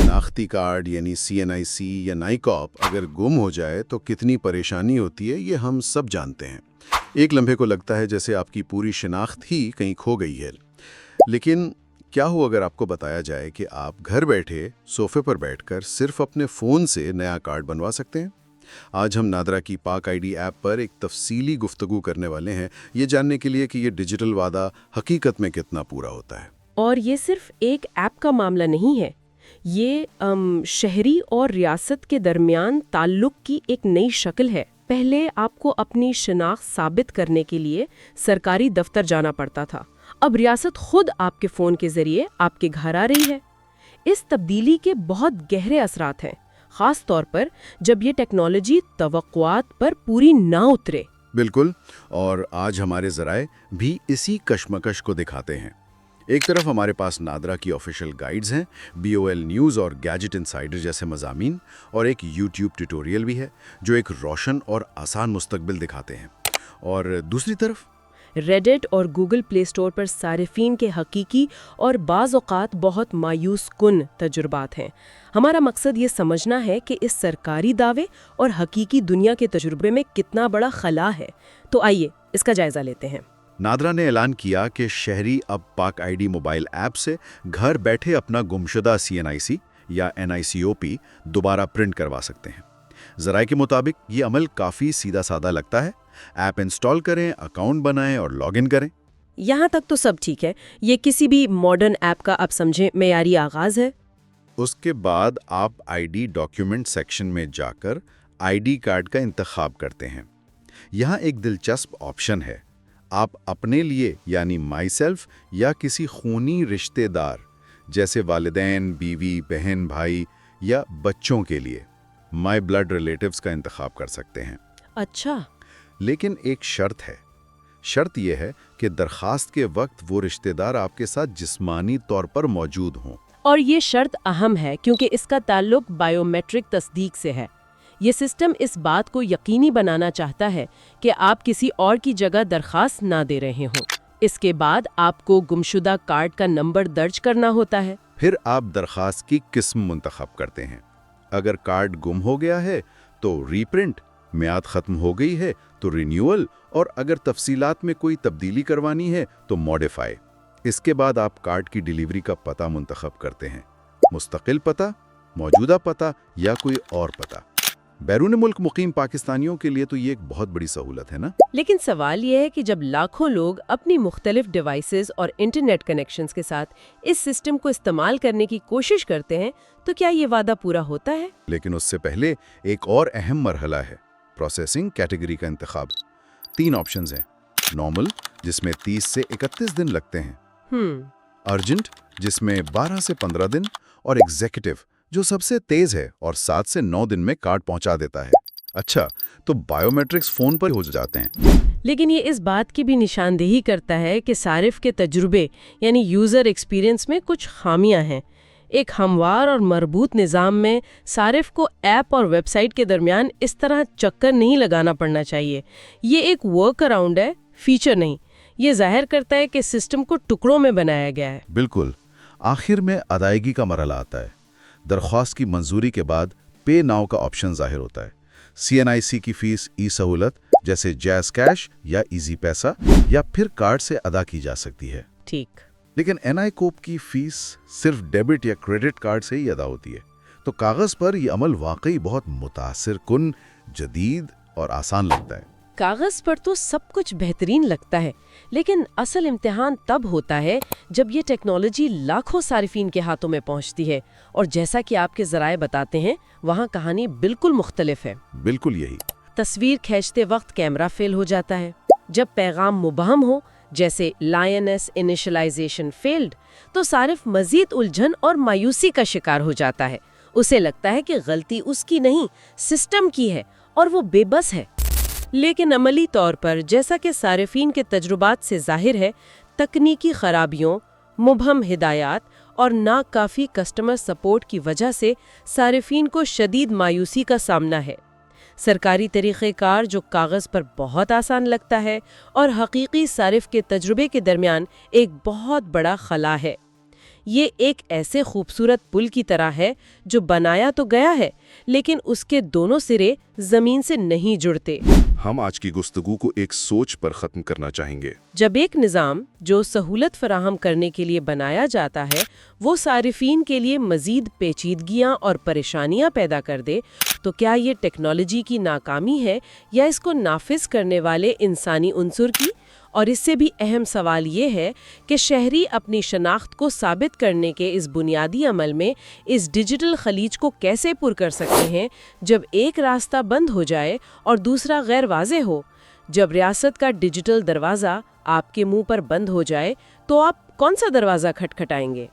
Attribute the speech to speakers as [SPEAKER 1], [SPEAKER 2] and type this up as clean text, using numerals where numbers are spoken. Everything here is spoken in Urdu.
[SPEAKER 1] شناختی کارڈ یعنی CNIC یا نائکاپ اگر گم ہو جائے تو کتنی پریشانی ہوتی ہے یہ ہم سب جانتے ہیں۔ ایک لمحے کو لگتا ہے جیسے آپ کی پوری شناخت ہی کہیں کھو گئی ہے۔ لیکن کیا ہو اگر آپ کو بتایا جائے کہ آپ گھر بیٹھے صوفے پر بیٹھ کر صرف اپنے فون سے نیا کارڈ بنوا سکتے ہیں؟ آج ہم نادرا کی پاک آئی ڈی ایپ پر ایک تفصیلی گفتگو کرنے والے ہیں، یہ جاننے کے لیے کہ یہ ڈیجیٹل وعدہ حقیقت میں کتنا پورا ہوتا ہے۔
[SPEAKER 2] اور یہ صرف ایک ایپ کا معاملہ نہیں ہے، یہ شہری اور ریاست کے درمیان تعلق کی ایک نئی شکل ہے۔ پہلے آپ کو اپنی شناخت ثابت کرنے کے لیے سرکاری دفتر جانا پڑتا تھا، اب ریاست خود آپ کے فون کے ذریعے آپ کے گھر آ رہی ہے۔ اس تبدیلی کے بہت گہرے اثرات ہیں، خاص طور پر جب یہ ٹیکنالوجی توقعات پر پوری نہ اترے۔
[SPEAKER 1] بالکل، اور آج ہمارے ذرائع بھی اسی کشمکش کو دکھاتے ہیں۔ ایک طرف ہمارے پاس نادرا کی آفیشیل گائیڈز ہیں، BOL نیوز اور گیجٹ انسائیڈر جیسے مضامین، اور ایک YouTube ٹیوٹوریل بھی ہے جو ایک روشن اور آسان مستقبل دکھاتے ہیں۔ اور دوسری طرف
[SPEAKER 2] ریڈٹ اور گوگل پلے اسٹور پر صارفین کے حقیقی اور بعض اوقات بہت مایوس کن تجربات ہیں۔ ہمارا مقصد یہ سمجھنا ہے کہ اس سرکاری دعوے اور حقیقی دنیا کے تجربے میں کتنا بڑا خلا ہے۔ تو آئیے اس کا جائزہ لیتے ہیں۔
[SPEAKER 1] نادرا نے اعلان کیا کہ شہری اب پاک آئی ڈی موبائل ایپ سے گھر بیٹھے اپنا گمشدہ CNIC یا NICOP دوبارہ پرنٹ کروا سکتے ہیں۔ ذرائع کے مطابق یہ عمل کافی سیدھا سادہ لگتا ہے۔ ایپ انسٹال کریں، اکاؤنٹ بنائیں اور لاگ ان کریں۔
[SPEAKER 2] یہاں تک تو سب ٹھیک ہے، یہ کسی بھی ماڈرن ایپ کا آپ سمجھیں معیاری آغاز ہے۔
[SPEAKER 1] اس کے بعد آپ آئی ڈی ڈاکیومنٹ سیکشن میں جا کر آئی ڈی کارڈ کا انتخاب کرتے ہیں۔ یہاں ایک دلچسپ آپشن ہے، آپ اپنے لیے یعنی مائی سیلف یا کسی خونی رشتہ دار جیسے والدین، بیوی، بہن، بھائی یا بچوں کے لیے مائی بلڈ ریلیٹیوز کا انتخاب کر سکتے ہیں۔
[SPEAKER 2] اچھا،
[SPEAKER 1] لیکن ایک شرط ہے۔ شرط یہ ہے کہ درخواست کے وقت وہ رشتہ دار آپ کے ساتھ جسمانی طور پر موجود ہوں۔
[SPEAKER 2] اور یہ شرط اہم ہے کیونکہ اس کا تعلق بائیو میٹرک تصدیق سے ہے۔ یہ سسٹم اس بات کو یقینی بنانا چاہتا ہے کہ آپ کسی اور کی جگہ درخواست نہ دے رہے ہوں۔ اس کے بعد آپ کو گمشدہ کارڈ کا نمبر درج کرنا ہوتا ہے۔
[SPEAKER 1] پھر آپ درخواست کی قسم منتخب کرتے ہیں۔ اگر کارڈ گم ہو گیا ہے تو ری پرنٹ، میعاد ختم ہو گئی ہے تو رینیول، اور اگر تفصیلات میں کوئی تبدیلی کروانی ہے تو موڈیفائی۔ اس کے بعد آپ کارڈ کی ڈیلیوری کا پتہ منتخب کرتے ہیں، مستقل پتہ، موجودہ پتہ یا کوئی اور پتہ۔ بیرون ملک مقیم پاکستانیوں کے لیے تو یہ ایک بہت بڑی سہولت ہے نا؟
[SPEAKER 2] لیکن سوال یہ ہے کہ جب لاکھوں لوگ اپنی مختلف ڈیوائسز اور انٹرنیٹ کنیکشنز کے ساتھ اس سسٹم کو استعمال کرنے کی کوشش کرتے ہیں تو کیا یہ وعدہ پورا ہوتا ہے؟
[SPEAKER 1] لیکن اس سے پہلے ایک اور اہم مرحلہ ہے، پروسیسنگ کیٹیگری کا انتخاب۔ 3 آپشنز ہیں: نارمل جس میں 30 سے 31 دن لگتے ہیں، ارجنٹ جس میں 12 سے 15 دن، اور ایگزیکٹو جو سب سے تیز ہے اور 7 سے 9 دن میں کارڈ پہنچا دیتا ہے۔ اچھا، تو بائیو میٹرکس فون پر ہو جاتے ہیں۔
[SPEAKER 2] لیکن یہ اس بات کی بھی نشاندہی کرتا ہے کہ صارف کے تجربے یعنی یوزر ایکسپیرینس میں کچھ خامیاں ہیں۔ ایک ہموار اور مربوط نظام میں صارف کو ایپ اور ویب سائٹ کے درمیان اس طرح چکر نہیں لگانا پڑنا چاہیے۔ یہ ایک ورک اراؤنڈ ہے، فیچر نہیں۔ یہ ظاہر کرتا ہے کہ سسٹم کو ٹکڑوں میں بنایا گیا ہے۔
[SPEAKER 1] بالکل۔ آخر میں ادائیگی کا مرحلہ آتا ہے۔ درخواست کی منظوری کے بعد پے ناؤ کا آپشن ظاہر ہوتا ہے۔ CNIC کی فیس سہولت جیسے جیز کیش یا ایزی پیسہ یا پھر کارڈ سے ادا کی جا سکتی ہے۔
[SPEAKER 2] ٹھیک۔
[SPEAKER 1] لیکن NICOP کی فیس صرف ڈیبٹ یا کریڈٹ کارڈ سے ہی ادا ہوتی ہے۔ تو کاغذ پر یہ عمل واقعی بہت متاثر کن، جدید اور آسان لگتا ہے۔
[SPEAKER 2] کاغذ پر تو سب کچھ بہترین لگتا ہے، لیکن اصل امتحان تب ہوتا ہے جب یہ ٹیکنالوجی لاکھوں صارفین کے ہاتھوں میں پہنچتی ہے، اور جیسا کہ آپ کے ذرائع بتاتے ہیں وہاں کہانی بالکل مختلف ہے۔
[SPEAKER 1] بالکل یہی۔
[SPEAKER 2] تصویر کھینچتے وقت کیمرہ فیل ہو جاتا ہے، جب پیغام مبہم ہو جیسے لائنس انیشلائزیشن فیلڈ تو صارف مزید الجھن اور مایوسی کا شکار ہو جاتا ہے۔ اسے لگتا ہے کہ غلطی اس کی نہیں، سسٹم کی ہے، اور وہ بے بس ہے۔ لیکن عملی طور پر جیسا کہ صارفین کے تجربات سے ظاہر ہے، تکنیکی خرابیوں، مبہم ہدایات اور ناکافی کسٹمر سپورٹ کی وجہ سے صارفین کو شدید مایوسی کا سامنا ہے۔ سرکاری طریقہ کار جو کاغذ پر بہت آسان لگتا ہے اور حقیقی صارف کے تجربے کے درمیان ایک بہت بڑا خلا ہے۔ یہ ایک ایسے خوبصورت پل کی طرح ہے جو بنایا تو گیا ہے لیکن اس کے دونوں سرے زمین سے نہیں جڑتے۔
[SPEAKER 3] ہم آج کی گفتگو کو ایک سوچ پر ختم کرنا چاہیں گے۔
[SPEAKER 2] جب ایک نظام جو سہولت فراہم کرنے کے لیے بنایا جاتا ہے وہ صارفین کے لیے مزید پیچیدگیاں اور پریشانیاں پیدا کر دے تو کیا یہ ٹیکنالوجی کی ناکامی ہے یا اس کو نافذ کرنے والے انسانی عنصر کی؟ اور اس سے بھی اہم سوال یہ ہے کہ شہری اپنی شناخت کو ثابت کرنے کے اس بنیادی عمل میں اس ڈیجیٹل خلیج کو کیسے پر کر سکتے ہیں جب ایک راستہ بند ہو جائے اور دوسرا غیر واضح ہو؟ جب ریاست کا ڈیجیٹل دروازہ آپ کے منہ پر بند ہو جائے تو آپ کون سا دروازہ کھٹکھٹائیں گے؟